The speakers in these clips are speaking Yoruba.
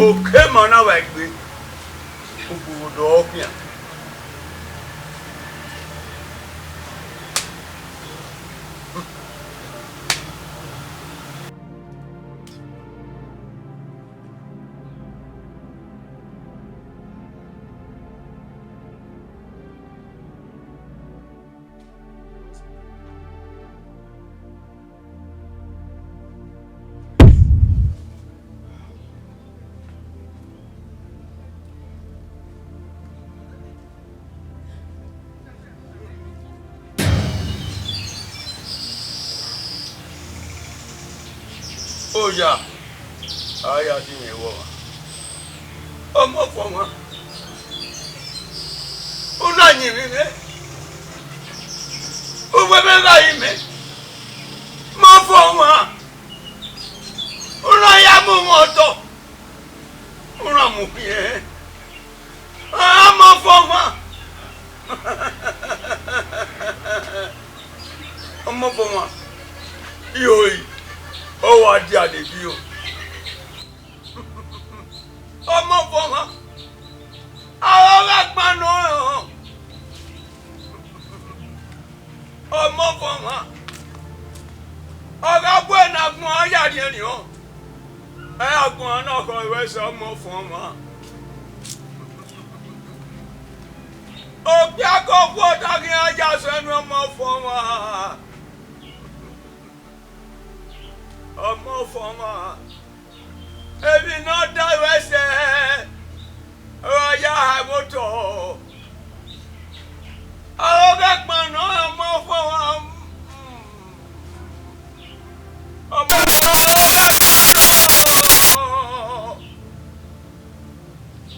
Okay, Aronovbegbe. Ubudo Okia. Oh yeah, I think it was. Ọmọ fọmọ. Una nyimi me. Ubebe ga ime. Mo fọmọ. Una ya mu moto. Una mu pie. Ah, mo fọmọ. Ọmọ fọmọ. Yoi. Oh, I did it, you. Oh, my father. I like my no. Oh, my father. I got one of my yard, you know. I have one of my some more former. Oh, Jacob, what I just said, no more former. Ọmọ fọmọ ebi náà dáwọ ẹsẹ̀ ọyá àbótọ ọlọgàgbọn náà ọmọ fọmọ ọmọ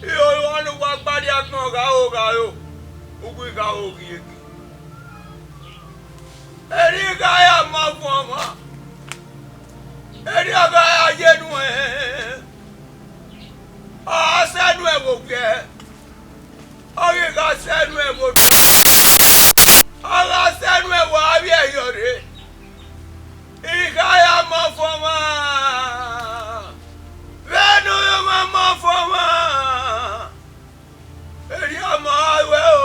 ìhòòhò ọlùwà gbádìí agbọn gàó ugwu gàó ògìyègì eri gáyà mọ fọmọ. Eri aga ayenu senu ewo ke oge ga senu ewo aga senu ewo abi eyore iga ya mo foma venu yo mo foma eri amo awe o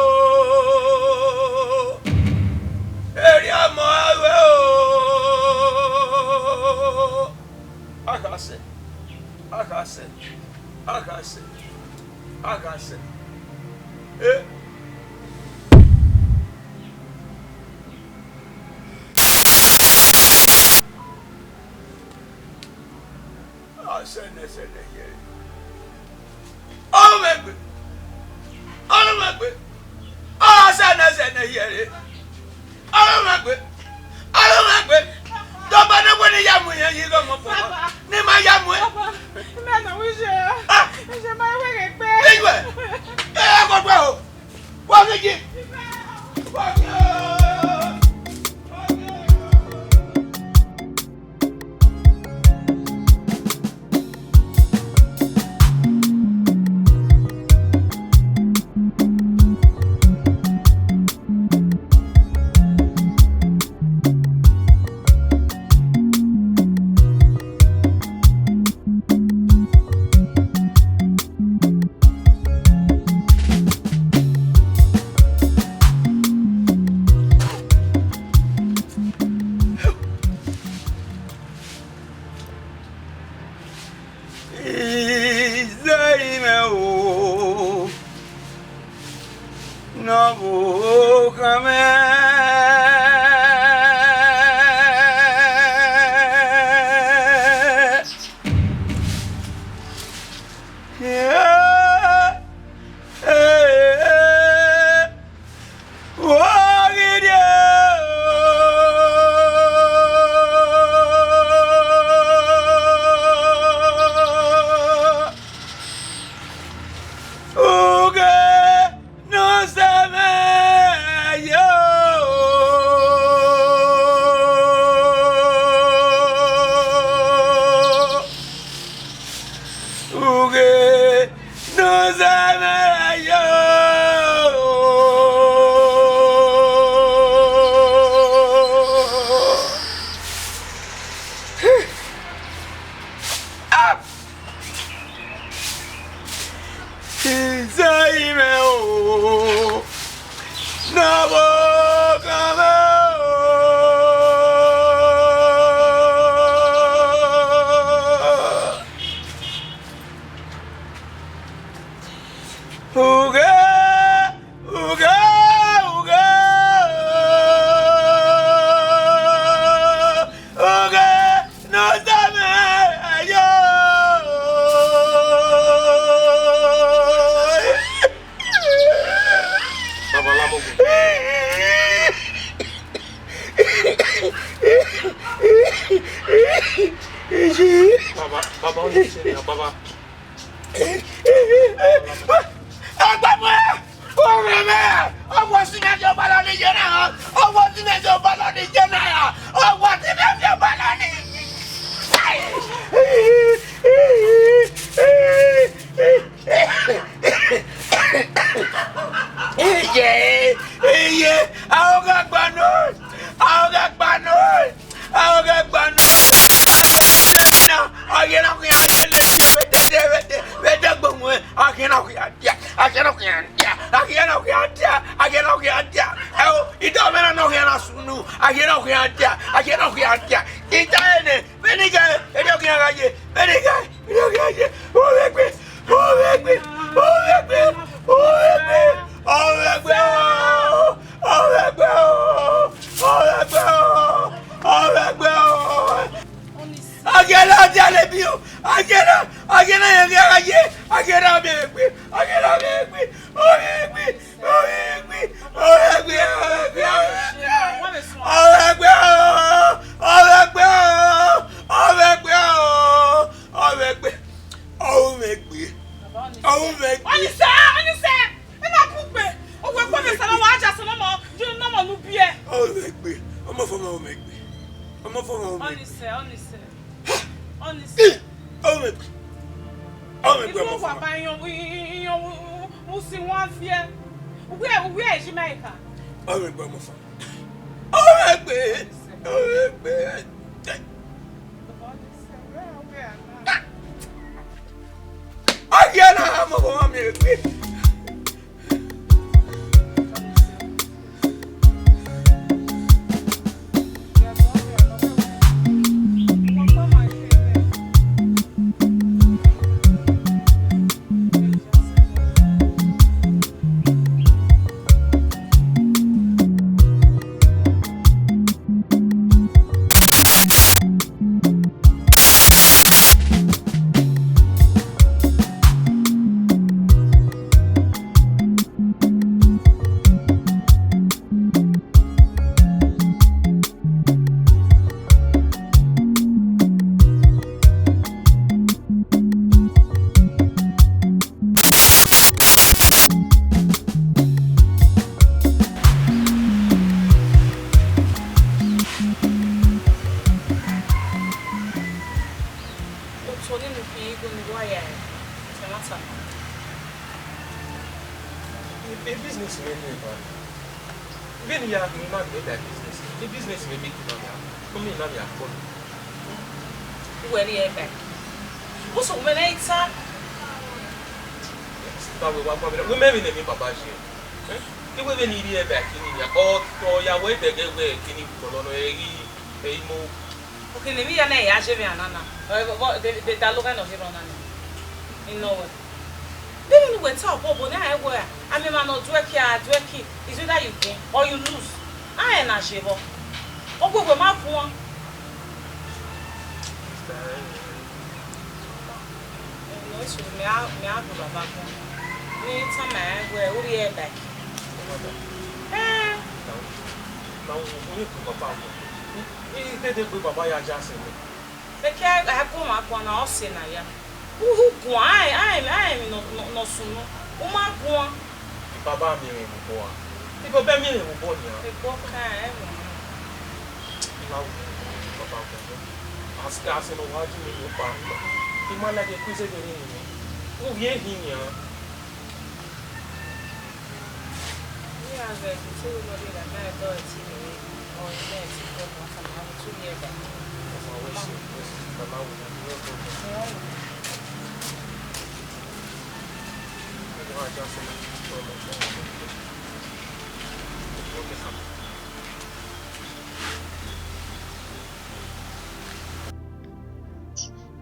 eri amo awe o Akase. Eh? Send here. Aronovbegbe. Send here. Aronovbegbe. Don't bother when you yamu you go mo fo. Ni ma yamu e. Me na wi se. Se ma we ke pe. Ewe. Ko gbe o. Wa se ji. Wa se. No come yo Baba, only say Baba.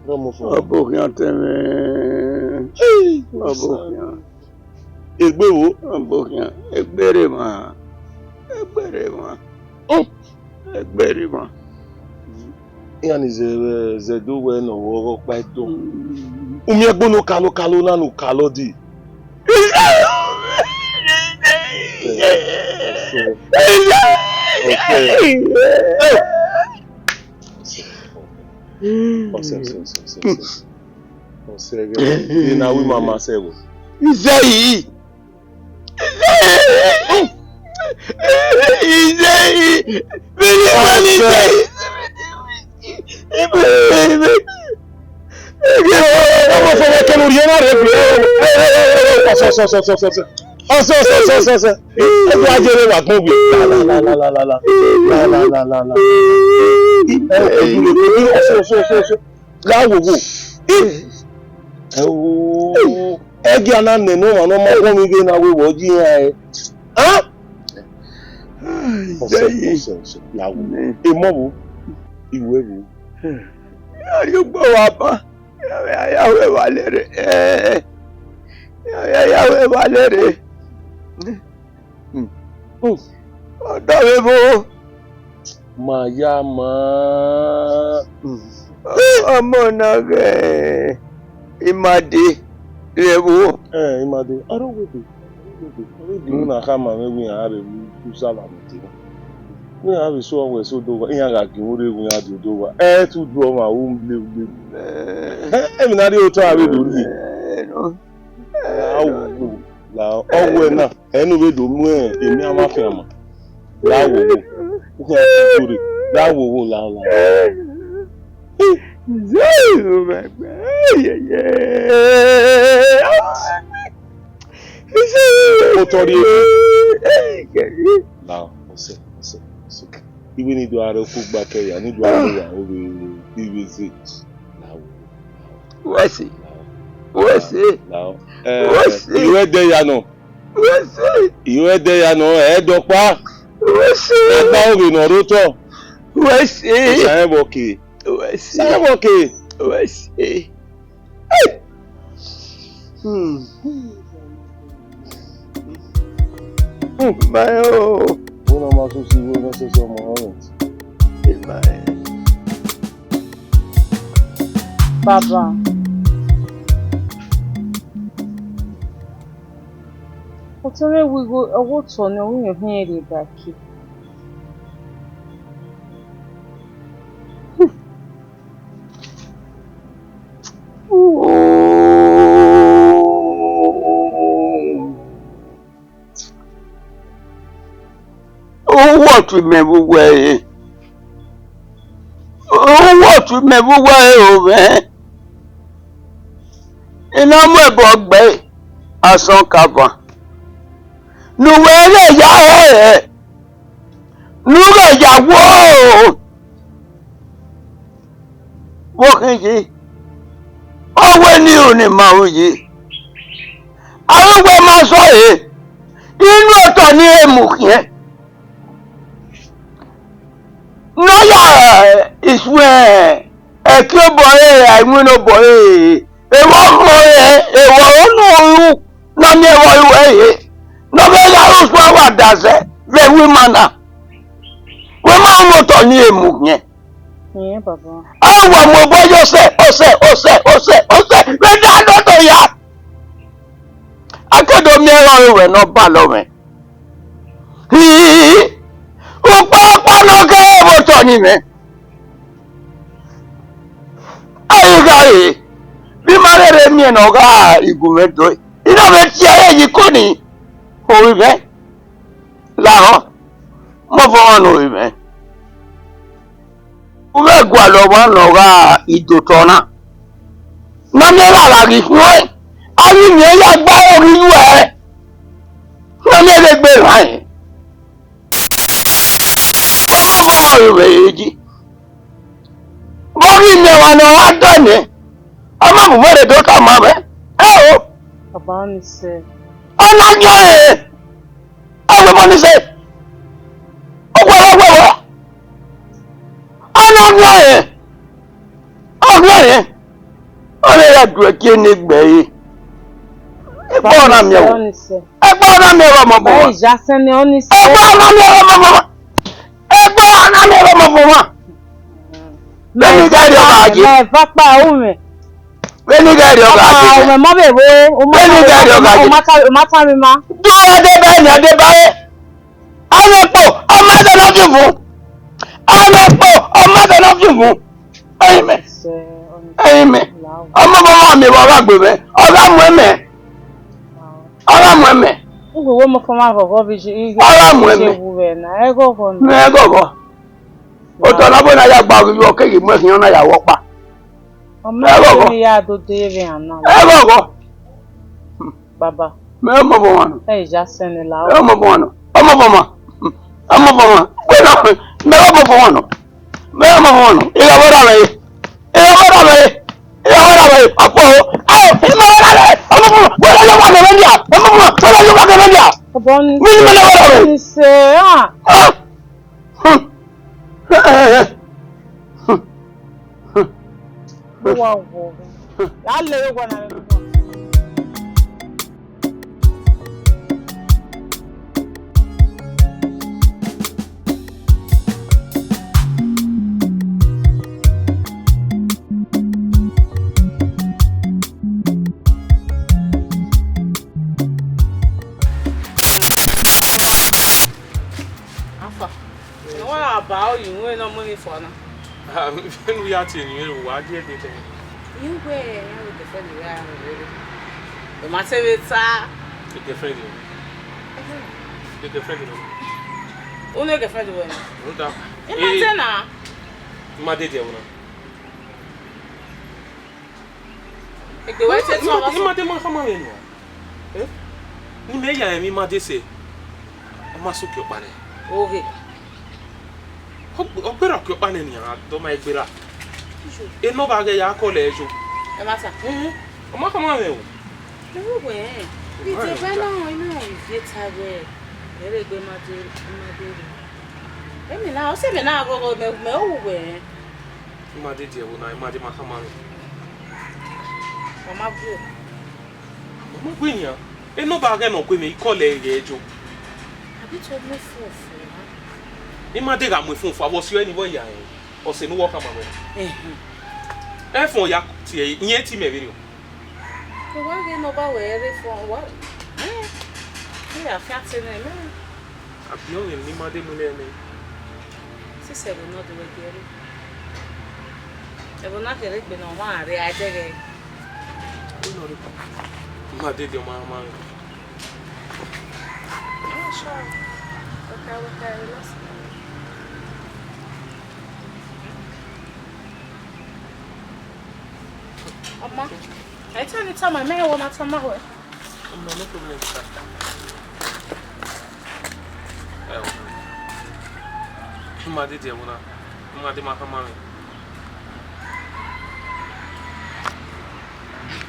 Abokian teme. Abokian. Egbe wo? Abokian. Egbere ma. Yani zedo we no wo pa to. Umi egbo no kalo na no kalo di. Na we mama sebo. Izei. Imade. Imade. I don't wait. Na kama we are to salamati. We have so we so do in ga ki ore gun ya do to do ma wo mle. E mi na de o to are do ni. No. La owo na enu we do mu emi amafe ama. La wo. La wo la. Now, even if you are a cook back here, I need to have what's it? Now, you were there, you know. You were there, you know. Head up, what's it? Now we know roto. What's it? I'm okay. I'm okay. What's it? My oh. What am I supposed to do? That's just on my own. Baba. Whatever we go, I want to know when you're here, Becky. Oh, what remember where? Oh, what remember where, man? In Aronovbegbe, a son cover. No way, ya, no way, ya, whoa. Walking ye. Oh, when you in Maui. I don't wear my soul. You not on here, Mukia. No, yeah, it's where a club boy, I win a boy. A one boy, no never way. No matter what does it, the woman. Woman not on here, Mukia. Yeah, Papa. I want more boy, you say, but I don't know ya. I can't do me not ballo me. He. Tony me. Ayi bí mare mi no ga igumeto. Ina be ti aye yi koni. O wi be. La ho. Mo fo no wi be. O me gwa lo wa no ga idotona. Na me la ri fún e. Ayi mi ya gba ori yu e. Na me le gbe ran. Bọ́ọ̀lù ìmẹ̀wà ni wọ́n á dọ̀ ní. Ọmọ àbúmọ̀ rẹ̀ tó kà máa bẹ́. Ẹ o. Bàbá ní sẹ́. Ọ̀nà yọ ẹ̀. Ọ̀nà mọ́ ní sẹ́. Ọ̀pọ̀lọpọ̀. Ọ̀nà yọ ẹ̀. Ọ̀nà ẹ̀. Ọ̀nà yà dùn kí ni gbẹ̀yìn. Ẹgbẹ́ ọ̀nà mi ẹ̀wọ̀. Ẹgbẹ́ ọ̀nà mi ẹ̀wọ̀ mọ̀ bọ̀ wá. Ìjà sẹ́ni ó ní sẹ́. Ẹgbẹ́ ọ̀nà mi ẹ̀wọ̀ mọ̀ bọ̀ wá. Ẹgbẹ́ ọ̀nà mi ẹ̀wọ̀ mọ̀ bọ̀ wá. Bẹ́ẹ̀ni gáàdì ọ̀gá àjẹ́. Ẹ fapá òmè. Bẹ́ẹ̀ni gáàdì ọ̀gá àjẹ́. Ọmọ ọmọ bèbè Bẹ́ẹ̀ni gáàdì ọ̀gá àjẹ́. Ọmọ tá mi ma. Dúró Adébáyé ni Adébáyé. fún. Ẹ̀mẹ̀. Ọmọ bàbá mi bàbá gbèbẹ. Ọ̀gá mú ẹ̀mẹ̀. Ọ̀gá mú ẹ̀mẹ̀. Ngwe mo kama gogo biji igi. Ọ̀gá mú ẹ̀mẹ̀. N'ego. Oto na bo na ya gba bi o ke yi mo ehin na ya wo pa. Ọmọ mi ya do dere ana. Ego. Baba. Me mo bo wanu. Ja sene la. Ọmọ bo wanu. Ọmọ bo ma. Pe na me mo bo wanu. Me mo bo wanu. Ira bo da me. Apo. Ai, ma wala le. Ọmọ bo. Wala yo wa le ndia. Ọmọ bo. Wala yo wa le ndia. Baba ni. Mi me na wala le. Ni se Wow. Dale yo kwa na me. About you win no money for now. When we are in you, what did they tell you? You wear with the friend you are really. The matter is, The friend. The friend. Only the friend win. Hold up. Imagine My dear one. If the way to talk, you might demand come in. Eh? You may have me, my dear say. I must look your body. Okay. Opera que pas nenhum, do mais bira. E não vai ganhar colégio. É massa. O mais como é eu? Não é. Isso vai não, não. Isso é. Ele é madeira. É menina, você vê na agora meu ué. Madeira eu não, madeira macamano. Mama boa. Mama boinha. E não vai ganhar com me colégio. Habitual me fofo. Imade ga mo fun fo abo si anybody ya o se no work am we e fun ya ti yin ti me bi o ko wa ge no ba we re fun wa ya fiat ne me abi o ni made mu le me si se go no de we gere e go na kere gbe no wa re a jege o no ri made de ma sure okay let's Amma, I turn it on my mail when I turn my way. No problem, sir. Made de una. Made macamano.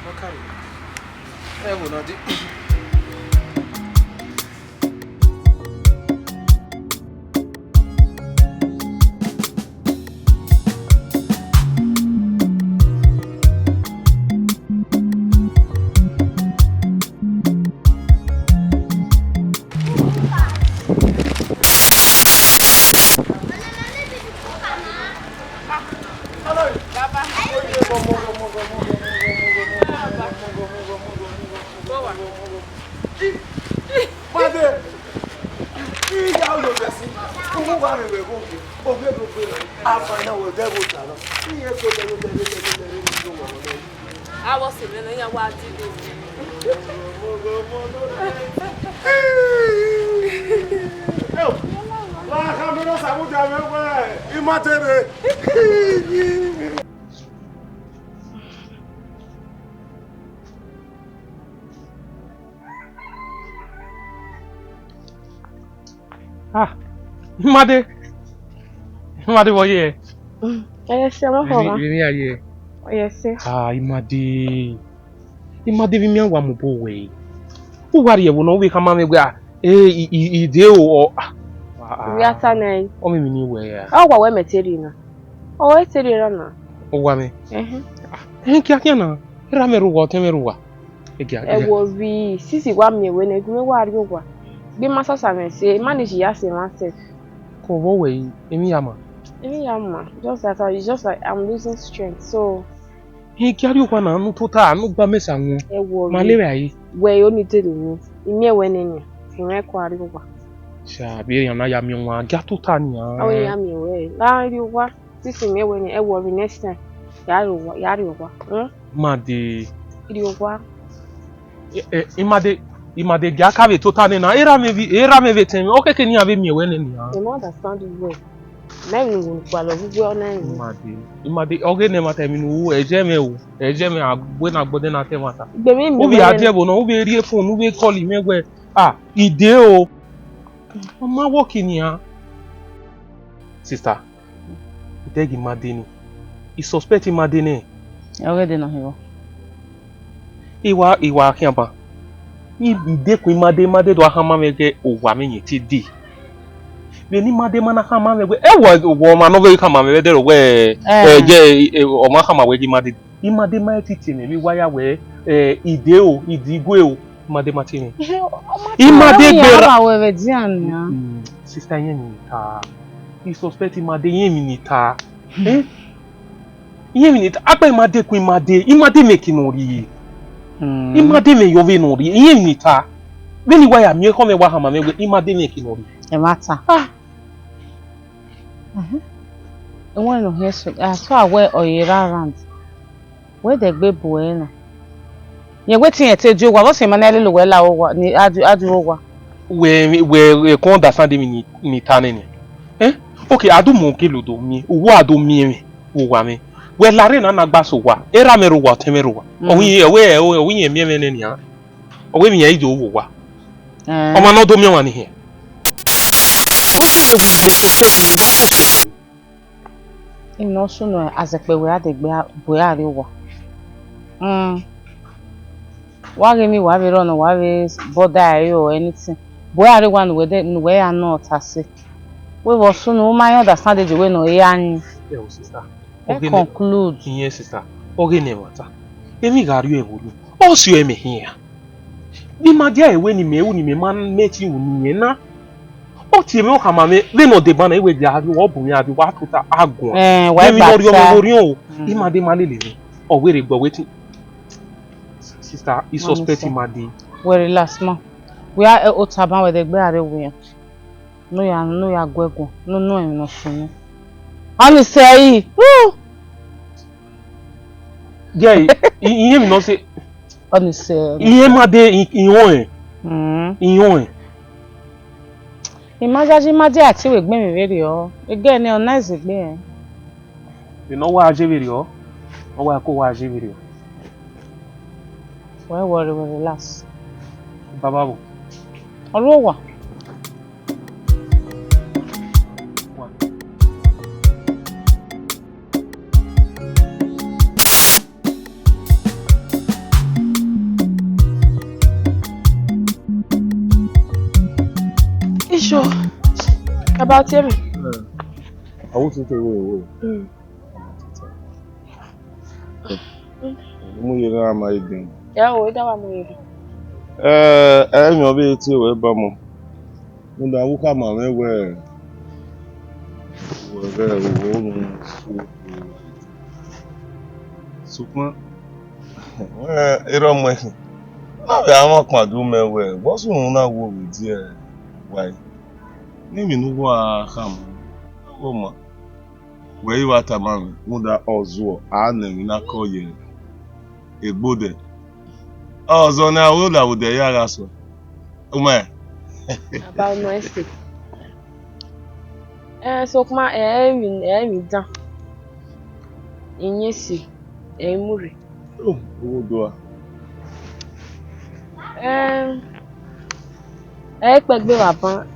Okay. Vou na de Imade wo ye? Yes, I'm home. Vimi aye. Yes. Imade bi mi anwa mo bo we. Who worry e wo no we kama me gba ide o. We ata nai. O me ni we ya. O wa we meteri na. O we teri na. O wa me. Kia na. Ra me ru wo te me ru wa. E wo bi sisi wa me we na gume wa ri wa. Bi masasa me say manage ya say myself. Ko wo we emi yama. Just that it's just like I'm losing strength. So he carry you na no total no gba mesa won. Malaria yi. We only tell you. Imi we nenya. Enwe kwa ri wa. Sha bi yan na ya mi won aga total ni an. O ya mi we. La ri wa. This is me when I worry next time. Yari wa. Made. Iriwa. Imade gaka be totally na era me ve tem. Okay ke ni ave mi we ne ni ha. You understand it well. Na you go kwalo gbugbe ona yin. Imade oge ne mata mi nu eje me agbo na gbode na te mata. Gbe mi mi. Obi ade bo no obi ri phone obi call mi gbe ide o. Mama work ni ha. Sister. Itegi Madeni. I suspect Madeni. Already no here. Iwa akiamba. Ni ide ku Made do ahama mege owa menye ti di. Be ni Made mana hama mege wo ma no ve kama mege de we je o ma hama we di Made. I Made ma ti ti me mi waya we ide o idigwe o Made matini. I Made bera we dian. Sister yen ni ta. I suspect Made yen mi ni ta. Minute apa Imade ku Imade make no ri. Imade me yo ve no ri. Minute. Beni wa ya mi ko me wa hama me Imade make no ri. E mata. E won no here so aware oyira around. Where the gbe bo e na. Ye wetin e teju wa, what say manele lo we la wo ni adu wa. We ko understand me ni tane ni. Okay, adu mo ke lo do mi. Owo adu mi wo wa mi. We lare na gba so wa era meru wa temeru wa owi yen mi ni ha owi mi yen ido wo wa o ma no do mi wa ni here ino so no azepe we adegbe boyare wa wa ge mi wa be run wa be bother or anything boyare wa no we are not ase we was so no my understand the way no e anyi sister. Conclude. Yes, sister. Oge ne mata. Emi ga ri ewolu. O si eme hia. Bi ma dia ewe ni me man meti uni na. O ti me o ka ma me we no de ba na ewe dia ri wo bu mi abi wa tuta agun. We mi lori o lori o. Bi ma de ma le le. O we re gbo wetin. Sister, I suspect Imade. We relax ma. We are o taban we de gbe are we. No ya gwego. No no so. I'm say, yeah, you no say. Honestly, Imade iyon. Imade ati we gbe mi veri o. Again, e nice gbe e. You know why aje veri o? O wa ko wa aje veri o. We worry, we relax. Baba bo. Oro wa. Sure. About him. I want to tell you. Mo yẹ ma idin. Ya o da wa mo yẹ. Mi obi ti we ba mo. Mo da wo ka ma me we. Wo re wo nu Sukun. Iro mo. Na be àwọn kan du me we. Bo sun na wo we die. Why? Nimi nugu aham. Oma. Where you at man? Muda ozo. Anem na koye. Egbode. Ozo na woda wo de yara so. Uma. About no estate. So kuma mi dan. Inyesi. Muri. Oh, wo do. Pegbe wa ban.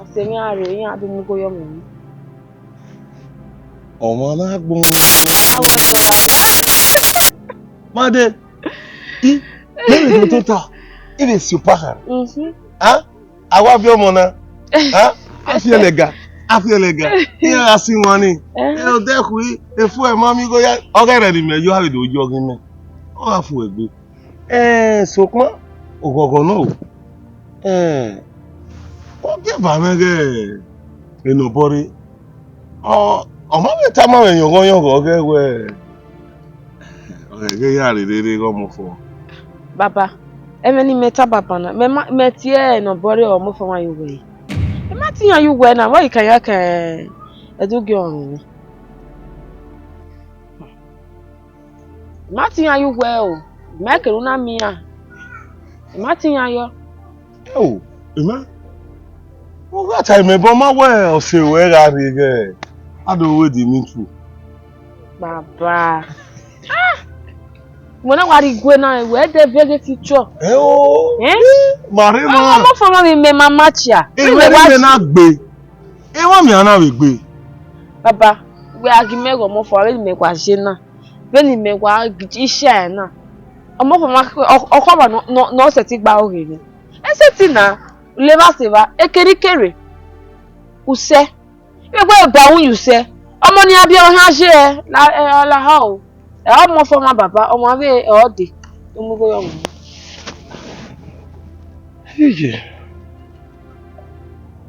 Ose mi are yin adu mu go yo mi. Ọmọ na gbon. Made. Lele do tota. Ile super. Awa bi ọmọ na. Afielega. Iya asi wọn ni. O de ku efu e mami go ya. Ogere ni me yo ha do ojo gin me. O wa fu egbe. Sokun ogogo no. O ge ba mege. Enobori. Ọmọ mi ta ma yango ge we. Ge ya rere go mo fo. Baba, eme ni meta baba na. Me tie enobori o mo fo wan you we. E ma ti yan you we na, why you can edu ge orun ni. Martin you well. Make una mia. Martin ayo. Oh, ima. Mo ga ta me bo ma we o se we ga ri ge. I don't wait the mean true. Baba. Mo na wari gwe na we dey very future. Mari no. Omo for me mama chia. E we ni na gbe. E wa mi ana we gbe. Baba, we agime go mo for me kwa je na. Beni me kwa ise na. Omo for ma okwa ba no se ti gba ore ni. E se ti na le ba se ba ekerikere. Use. E gbe da un use. Omo ni abi o han se e la ha o. E omo for ma baba, omo ave e ode. O mu go yo mo. Ije.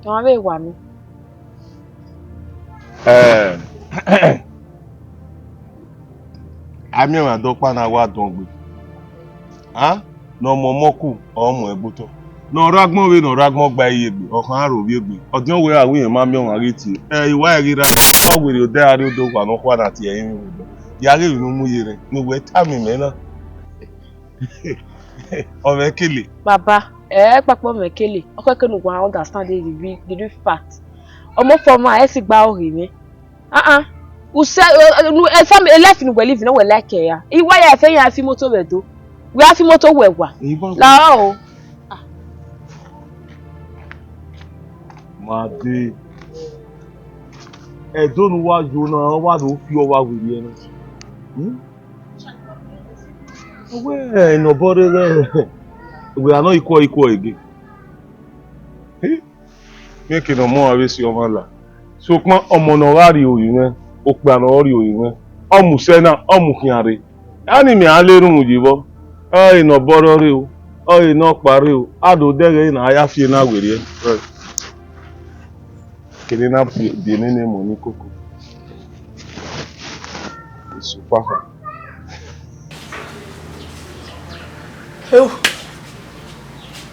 Omo ave wa mi. Ami wa dokpa na wa dongbe. Ah? No momoku o mo egbuto. No ragbon we no ragbon gba iye gbe. Okan aro bi egbe. Odun we awin ma mi on ariti. Iwa erira o we o de ari odo kwa no kwa na ti eyin we. Ya re nu mu yere. No we ta mi me na. O me kele. Baba, papo me kele. O ke nu go understand the real fact. Omo for ma e si gba ore mi. Use some life in we live no we like ya. Iwa ya fe ya fi moto we do. We have fi moto we wa. La o. Ma de. E do nu wa jo na wa do fi o wa we ri na. We nobody there. We are not equal again. Make no more away si o ma la. So pon omo no ra ri oyin re. O pe ana ri oyin re. Omu se na omu kiare. Ani mi an lerun mu jibo. No boro re o. No pare o. Ado dere na aya fi na were e. Kini na Benin ne mo ni koko. Super.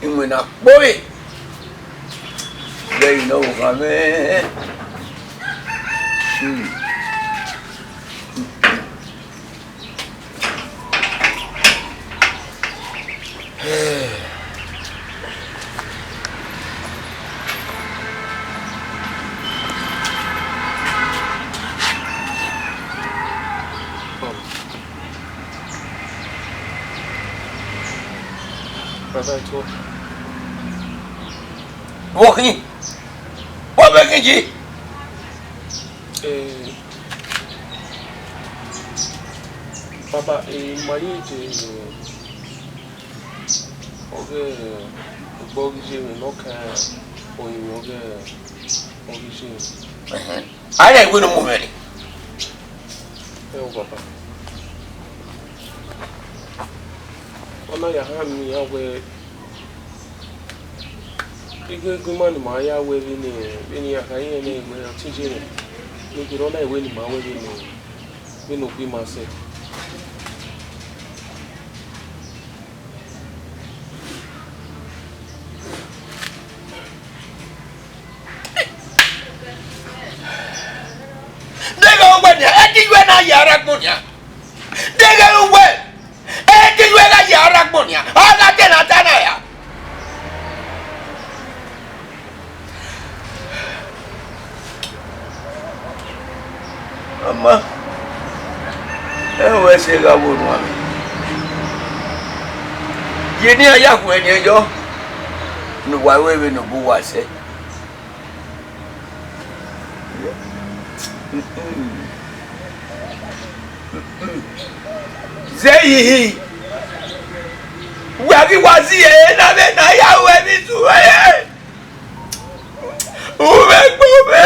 Imuna boy. They know kami. Walking. What making you? Papa, mariage origine no can origine. I don't win a moment. Papa. Ona ya ha mi ya we Ige man ma ya we ni ya kan yen ni me tinje ni. Ni giro na we ni ma we ni. We no be ma se. Dega ngwe ni eti we na yara gbonia. Dega ngwe eti we na yara gbonia. Ala te na tana ya. Mama, we se ga wo nu ami. Ye ni aya ku eni ejo. Nu wa we no bu wa se. Zeyi. Wa bi wa si e na be na ya we mi tu e. O me gbe.